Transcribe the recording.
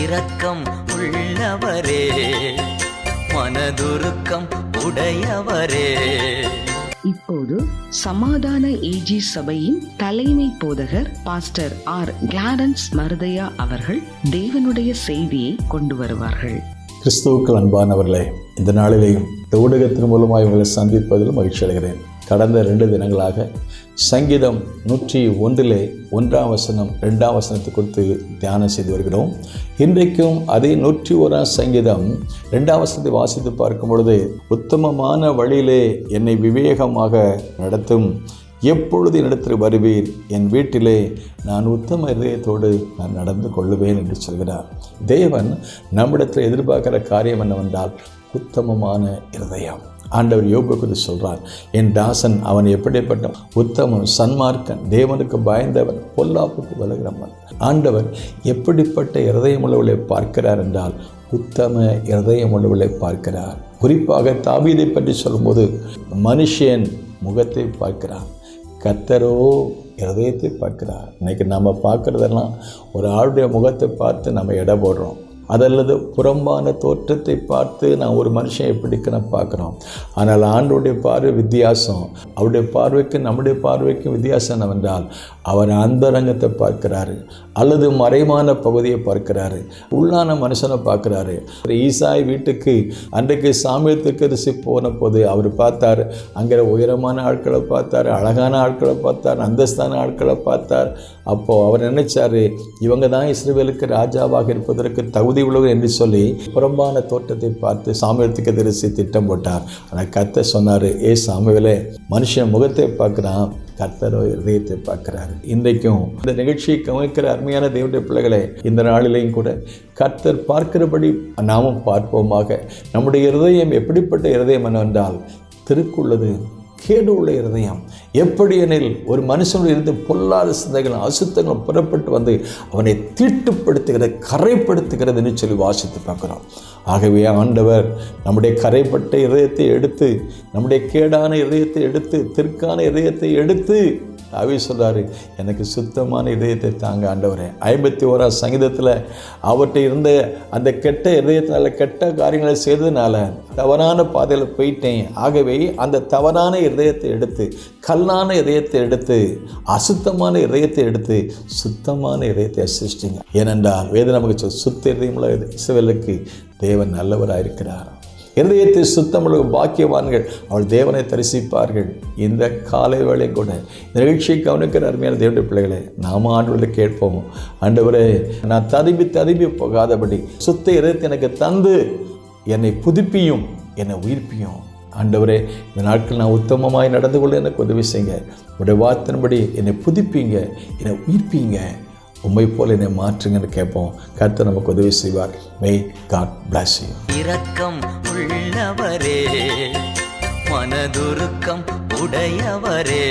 இரக்கம் உள்ளவரே, மனதுருக்கம் உடையவரே. இப்போது சமாதான ஏஜி சபையின் தலைமை போதகர் பாஸ்டர் ஆர் கிளாரன்ஸ் மருதையா அவர்கள் தேவனுடைய செய்தியை கொண்டு வருவார்கள். கிறிஸ்துவுக்கு அன்பானவர்களே, இந்த நாளிலேயும் இந்த ஊடகத்தின் மூலமாக இவர்களை சந்திப்பதில் மகிழ்ச்சி அடைகிறேன். கடந்த 2 தினங்களாக சங்கீதம் 101 1ஆம் வசனம் 2ஆம் வசனத்தை கொடுத்து தியானம் செய்து வருகிறோம். இன்றைக்கும் அதே 101 சங்கீதம் 2ஆம் வசனத்தை வாசித்து பார்க்கும் பொழுது, உத்தமமான வழியிலே என்னை விவேகமாக நடத்தும், எப்பொழுது என்னிடத்தில் வருவீர், என் வீட்டிலே நான் உத்தம இதயத்தோடு நான் நடந்து கொள்ளுவேன் என்று சொல்கிறார். தேவன் நம்மிடத்தில் எதிர்பார்க்கிற காரியம் என்னவென்றால் உத்தமமான இருதயம். ஆண்டவர் யோபு குறித்து சொல்கிறார், என் தாசன் அவன் எப்படிப்பட்ட உத்தமன், சன்மார்க்கன், தேவனுக்கு பயந்தவன், பொல்லாப்புக்கு விலகிறவன். ஆண்டவர் எப்படிப்பட்ட இருதயம் உள்ளவர்களை பார்க்கிறார் என்றால் உத்தம இருதயம் உள்ளவர்களை பார்க்கிறார். குறிப்பாக தாவீதை பற்றி சொல்லும்போது மனுஷன் முகத்தை பார்க்கிறான், கர்த்தரோ இருதயத்தை பார்க்கிறார். இன்றைக்கி நம்ம பார்க்குறதெல்லாம் ஒரு ஆளுடைய முகத்தை பார்த்து நம்ம எடை போடுறோம். அதல்லது புறம்பான தோற்றத்தை பார்த்து நான் ஒரு மனுஷன் எப்படிக்குன்னு பார்க்குறோம். ஆனால் ஆண்டோடைய பார்வை வித்தியாசம். அவருடைய பார்வைக்கு நம்முடைய பார்வைக்கும் வித்தியாசம் என்னவென்றால் அவர் அந்தரங்கத்தை பார்க்கிறாரு, அல்லது மறைமான பகுதியை பார்க்கிறாரு, உள்ளான மனுஷனை பார்க்குறாரு. ஈசாய் வீட்டுக்கு அன்றைக்கு சாமுவேல் தீர்க்கதரிசி போன போது அவர் பார்த்தார், அங்கே உயரமான ஆட்களை பார்த்தார், அழகான ஆட்களை பார்த்தார், அந்தஸ்தான ஆட்களை பார்த்தார். அப்போது அவர் நினைச்சார், இவங்க தான் இஸ்ரவேலுக்கு ராஜாவாக இருப்பதற்கு தகுதி உள்ளவர் என்று சொல்லி புறம்பான தோற்றத்தை பார்த்து சாமுவேல் தீர்க்கதரிசி திட்டம் போட்டார். ஆனால் கர்த்தர் சொன்னார், ஏ சாமுவேலே, மனுஷன் முகத்தை பார்க்குறான், கர்த்தரோ இதயத்தை பார்க்கிறார். இன்றைக்கும் இந்த நிகழ்ச்சியை கவனிக்கிற அருமையான தேவனுடைய பிள்ளைகளே, இந்த நாளிலேயும் கூட கர்த்தர் பார்க்கிறபடி நாமும் பார்ப்போமாக. நம்முடைய இருதயம் எப்படிப்பட்ட இருதயம் என்னவென்றால் திருக்குள்ளது, கேடு உள்ள இருதயம். எப்படி எனில் ஒரு மனுஷனுடைய இருந்து பொல்லாத சிந்தைகள் அசுத்தங்களும் புறப்பட்டு வந்து அவனை தீட்டுப்படுத்துகிறது, கரைப்படுத்துகிறது என்று சொல்லி வாசித்து பார்க்குறோம். ஆகவே ஆண்டவர் நம்முடைய கரைப்பட்ட இதயத்தை எடுத்து, நம்முடைய கேடான இதயத்தை எடுத்து, திற்கான இதயத்தை எடுத்து சொல்றாரு, எனக்கு சுத்தமான இதயத்தை தாங்க ஆண்டவரே. 51ஆம் சங்கீதத்தில் அவர்கிட்ட இருந்த அந்த கெட்ட இதயத்தினால, கெட்ட காரியங்களை செய்ததுனால தவறான பாதையில் போயிட்டேன். ஆகவே அந்த தவறான இதயத்தை எடுத்து, கல்லான இதயத்தை எடுத்து, அசுத்தமான இதயத்தை எடுத்து சுத்தமான இதயத்தை சிருஷ்டிங்க. ஏனென்றால் வேதம் நமக்கு சுத்த இதயமுள்ள இஸ்ரவேலுக்கு தேவன் நல்லவராயிருக்கிறார். இருதயத்தை சுத்தமுள்ள பாக்கியவான்கள், அவள் தேவனை தரிசிப்பார்கள். இந்த காலை வேளை கூட இந்த நிகழ்ச்சியை கவனிக்கிற அருமையான தேவனுடைய பிள்ளைகளை நாம ஆண்டவரில் கேட்போம், ஆண்டவரே, நான் ததும்பி போகாதபடி சுத்த இருதயத்தை எனக்கு தந்து என்னை புதுப்பியும், என்னை உயிர்ப்பியும். ஆண்டவரே, இந்த நாட்கள் நான் உத்தமமாய் நடந்து கொள்ள எனக்கு உதவி செய்யுங்க. உடைய வார்த்தையின்படி என்னை புதுப்பிங்க, என்னை உயிர்ப்பிங்க, உம்மை போல என்னை மாற்றுங்கன்னு கேட்போம். கர்த்தர் நமக்கு உதவி செய்வார். May God bless you. இரக்கம் உள்ளவரே, மனதுருக்கம் உடையவரே.